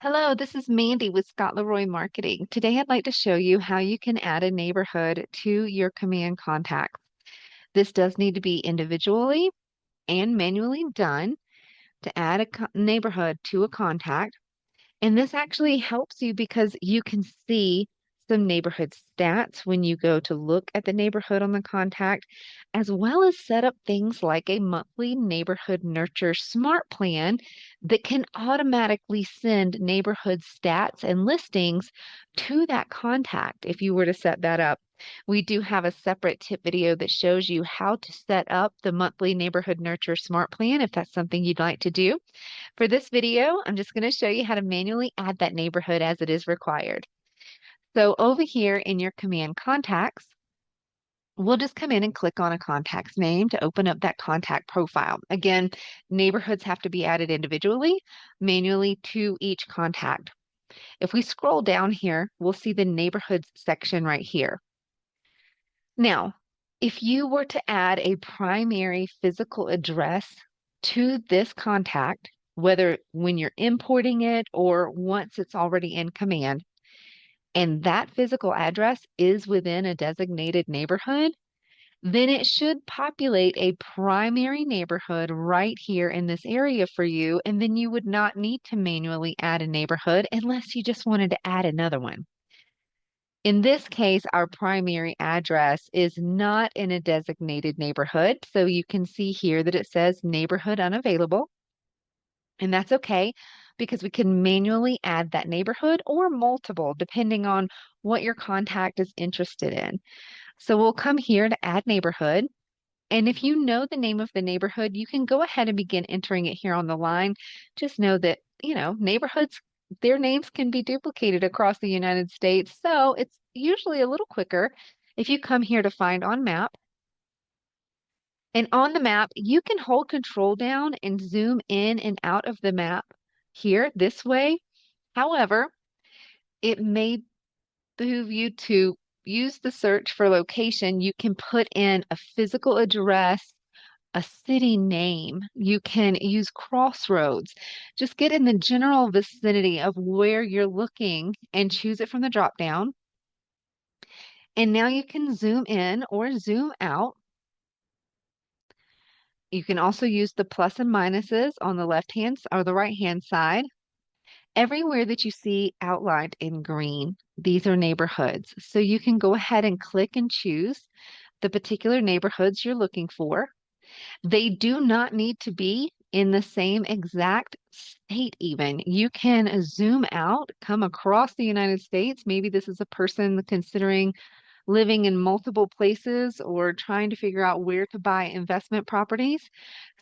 Hello, this is Mandy with Scott Leroy Marketing. Today I'd like to show you how you can add a neighborhood to your command contacts. This does need to be individually and manually done to add a neighborhood to a contact. And this actually helps you because you can see some neighborhood stats when you go to look at the neighborhood on the contact, as well as set up things like a monthly neighborhood nurture smart plan that can automatically send neighborhood stats and listings to that contact if you were to set that up. We do have a separate tip video that shows you how to set up the monthly neighborhood nurture smart plan if that's something you'd like to do. For this video, I'm just going to show you how to manually add that neighborhood as it is required. So over here in your command contacts, we'll just come in and click on a contact's name to open up that contact profile. Again, neighborhoods have to be added individually, manually to each contact. If we scroll down here, we'll see the neighborhoods section right here. Now, if you were to add a primary physical address to this contact, whether when you're importing it or once it's already in command, and that physical address is within a designated neighborhood, then it should populate a primary neighborhood right here in this area for you, and then you would not need to manually add a neighborhood unless you just wanted to add another one. In this case, our primary address is not in a designated neighborhood. So you can see here that it says neighborhood unavailable. And that's okay because we can manually add that neighborhood or multiple depending on what your contact is interested in. So we'll come here to add neighborhood. And if you know the name of the neighborhood, you can go ahead and begin entering it here on the line. Just know that, neighborhoods, their names can be duplicated across the United States. So it's usually a little quicker if you come here to find on map. And on the map, you can hold control down and zoom in and out of the map here this way. However, it may behoove you to use the search for location. You can put in a physical address, a city name. You can use crossroads. Just get in the general vicinity of where you're looking and choose it from the drop down. And now you can zoom in or zoom out. You can also use the plus and minuses on the left hand or the right hand side. Everywhere that you see outlined in green, these are neighborhoods. So you can go ahead and click and choose the particular neighborhoods you're looking for. They do not need to be in the same exact state even. You can zoom out, come across the United States. Maybe this is a person considering living in multiple places or trying to figure out where to buy investment properties.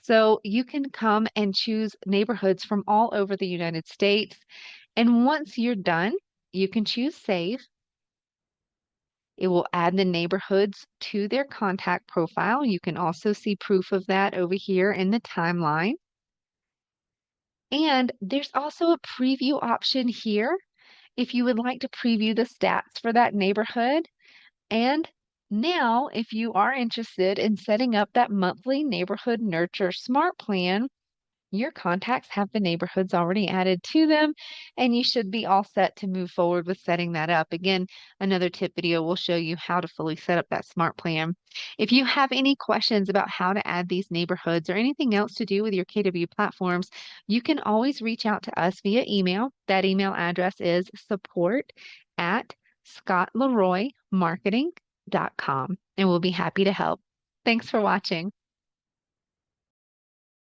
So you can come and choose neighborhoods from all over the United States. And once you're done, you can choose save. It will add the neighborhoods to their contact profile. You can also see proof of that over here in the timeline. And there's also a preview option here if you would like to preview the stats for that neighborhood. And now, if you are interested in setting up that monthly neighborhood nurture smart plan, your contacts have the neighborhoods already added to them, and you should be all set to move forward with setting that up. Again, another tip video will show you how to fully set up that smart plan. If you have any questions about how to add these neighborhoods or anything else to do with your KW platforms, you can always reach out to us via email. That email address is support@scottleroymarketing.com, and we'll be happy to help. Thanks for watching.